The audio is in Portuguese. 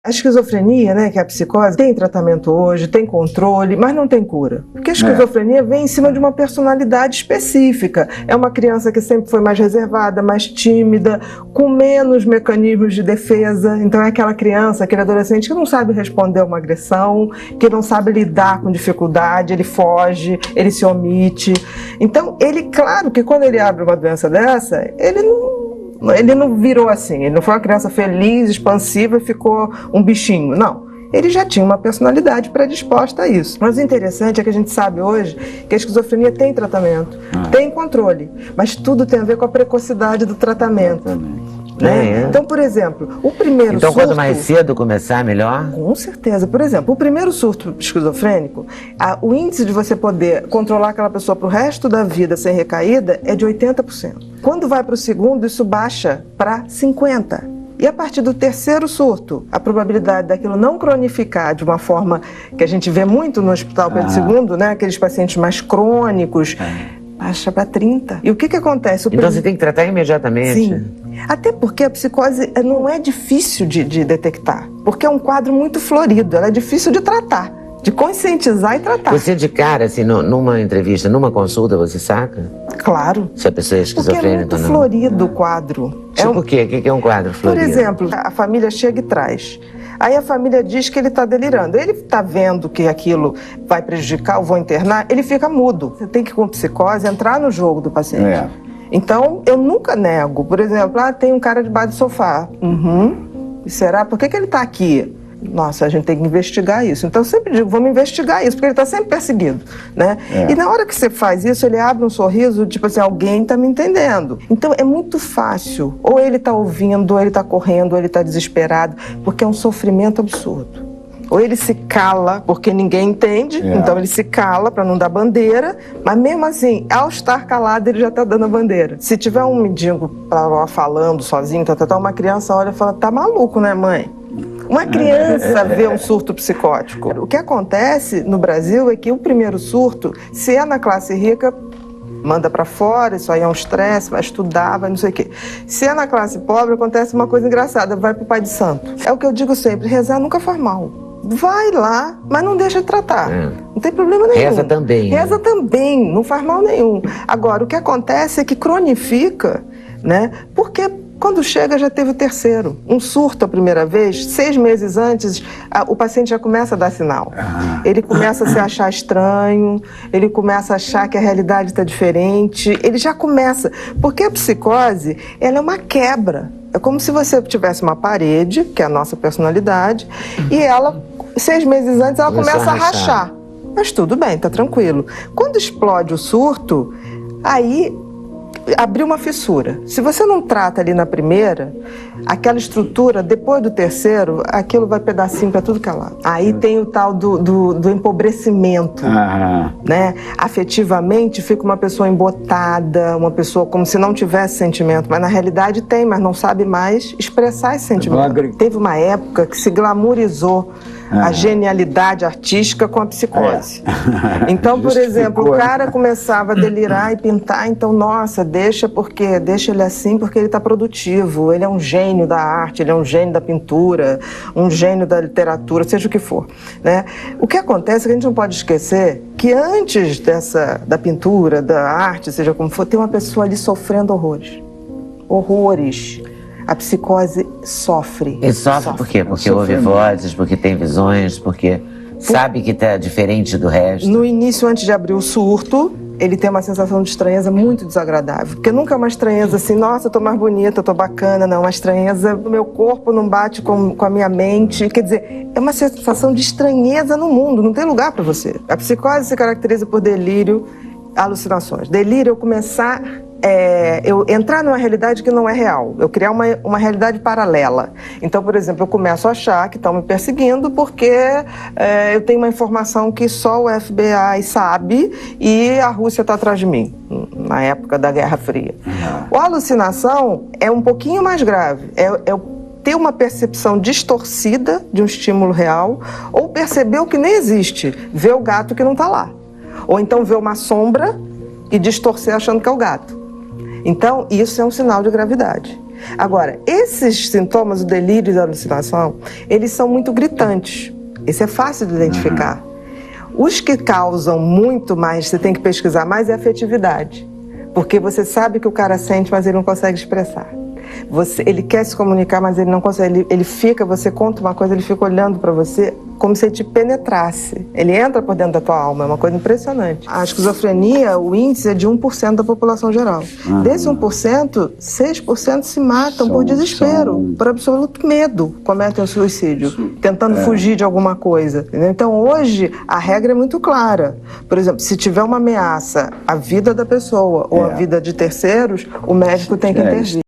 A esquizofrenia, né, que é a psicose, tem tratamento hoje, tem controle, mas não tem cura. Porque a esquizofrenia vem em cima de uma personalidade específica. É uma criança que sempre foi mais reservada, mais tímida, com menos mecanismos de defesa. Então é aquela criança, aquele adolescente que não sabe responder a uma agressão, que não sabe lidar com dificuldade, ele foge, ele se omite. Então, claro que quando ele abre uma doença dessa, ele não virou assim, ele não foi uma criança feliz, expansiva e ficou um bichinho, não. Ele já tinha uma personalidade predisposta a isso. Mas o interessante é que a gente sabe hoje que a esquizofrenia tem tratamento, tem controle, mas tudo tem a ver com a precocidade do tratamento. Né? Então, por exemplo, o primeiro surto... Então, quanto mais cedo começar, melhor? Com certeza. Por exemplo, o primeiro surto esquizofrênico, o índice de você poder controlar aquela pessoa para o resto da vida sem recaída é de 80%. Quando vai para o segundo, isso baixa para 50%. E a partir do terceiro surto, a probabilidade daquilo não cronificar de uma forma que a gente vê muito no Hospital Pedro II, né? Aqueles pacientes mais crônicos, baixa para 30%. E o que acontece? Então você tem que tratar imediatamente? Sim. Até porque a psicose não é difícil de detectar, porque é um quadro muito florido, ela é difícil de tratar, de conscientizar e tratar. Você de cara, assim, numa entrevista, numa consulta, você saca? Claro. Se a pessoa é esquizofrênica ou não. Porque é muito florido o quadro. Tipo o quê? O que é um quadro florido? Por exemplo, a família chega e traz. Aí a família diz que ele está delirando. Ele está vendo que aquilo vai prejudicar ou vou internar, ele fica mudo. Você tem que, com psicose, entrar no jogo do paciente. Então, eu nunca nego. Por exemplo, tem um cara debaixo do sofá. E será? Por que ele está aqui? Nossa, a gente tem que investigar isso. Então eu sempre digo, vamos investigar isso, porque ele está sempre perseguido, né? E na hora que você faz isso, ele abre um sorriso, tipo assim, alguém está me entendendo. Então é muito fácil. Ou ele está ouvindo, ou ele está correndo, ou ele está desesperado, porque é um sofrimento absurdo. Ou ele se cala, porque ninguém entende, então ele se cala para não dar bandeira, mas mesmo assim, ao estar calado, ele já está dando a bandeira. Se tiver um mendigo falando sozinho, uma criança olha e fala, tá maluco, né, mãe? Uma criança vê um surto psicótico. O que acontece no Brasil é que o primeiro surto, se é na classe rica, manda para fora, isso aí é um estresse, vai estudar, vai não sei o quê. Se é na classe pobre, acontece uma coisa engraçada, vai pro pai de santo. É o que eu digo sempre, rezar nunca faz mal. Vai lá, mas não deixa de tratar. Não tem problema nenhum. Reza também. Reza também, não faz mal nenhum. Agora, o que acontece é que cronifica, né? Porque quando chega, já teve o terceiro. Um surto a primeira vez, 6 meses antes, o paciente já começa a dar sinal. Ele começa a se achar estranho, ele começa a achar que a realidade está diferente, ele já começa. Porque a psicose, ela é uma quebra. É como se você tivesse uma parede, que é a nossa personalidade, e ela, 6 meses antes, ela começa a rachar. Mas tudo bem, tá tranquilo. Quando explode o surto, aí abriu uma fissura. Se você não trata ali na primeira, aquela estrutura, depois do terceiro, aquilo vai pedacinho para tudo que é lado. Aí tem o tal do empobrecimento, né? Afetivamente fica uma pessoa embotada, uma pessoa como se não tivesse sentimento, mas na realidade tem, mas não sabe mais expressar esse sentimento. Teve uma época que se glamourizou a genialidade artística com a psicose. Então, por exemplo, o cara começava a delirar e pintar, então, nossa, deixa ele assim porque ele está produtivo, ele é um gênio da arte, ele é um gênio da pintura, um gênio da literatura, seja o que for, né? O que acontece é que a gente não pode esquecer que antes da pintura, da arte, seja como for, tem uma pessoa ali sofrendo horrores. Horrores. A psicose sofre. E sofre por quê? Porque ouve vozes, porque tem visões, porque sabe que está diferente do resto. No início, antes de abrir o surto, ele tem uma sensação de estranheza muito desagradável. Porque nunca é uma estranheza assim, nossa, eu tô mais bonita, eu tô bacana. Não, uma estranheza, o meu corpo não bate com a minha mente. Quer dizer, é uma sensação de estranheza no mundo, não tem lugar para você. A psicose se caracteriza por delírio, alucinações. Delírio é eu começar... eu entrar numa realidade que não é real, eu criar uma realidade paralela. Então, por exemplo, eu começo a achar que estão me perseguindo porque eu tenho uma informação que só o FBI sabe e a Rússia está atrás de mim, na época da Guerra Fria. A alucinação é um pouquinho mais grave, ter uma percepção distorcida de um estímulo real ou perceber o que nem existe, ver o gato que não está lá. Ou então ver uma sombra e distorcer achando que é o gato. Então, isso é um sinal de gravidade. Agora, esses sintomas, o delírio e a alucinação, eles são muito gritantes. Esse é fácil de identificar. Os que causam muito mais, você tem que pesquisar mais, é a afetividade. Porque você sabe que o cara sente, mas ele não consegue expressar. Ele quer se comunicar, mas ele não consegue. Ele fica, você conta uma coisa, ele fica olhando para você como se ele te penetrasse. Ele entra por dentro da tua alma, é uma coisa impressionante. A esquizofrenia, o índice é de 1% da população geral. Desse 1%, 6% se matam por desespero, por absoluto medo, cometem o suicídio, tentando fugir de alguma coisa. Entendeu? Então hoje a regra é muito clara. Por exemplo, se tiver uma ameaça à vida da pessoa ou à vida de terceiros, o médico tem que intervir.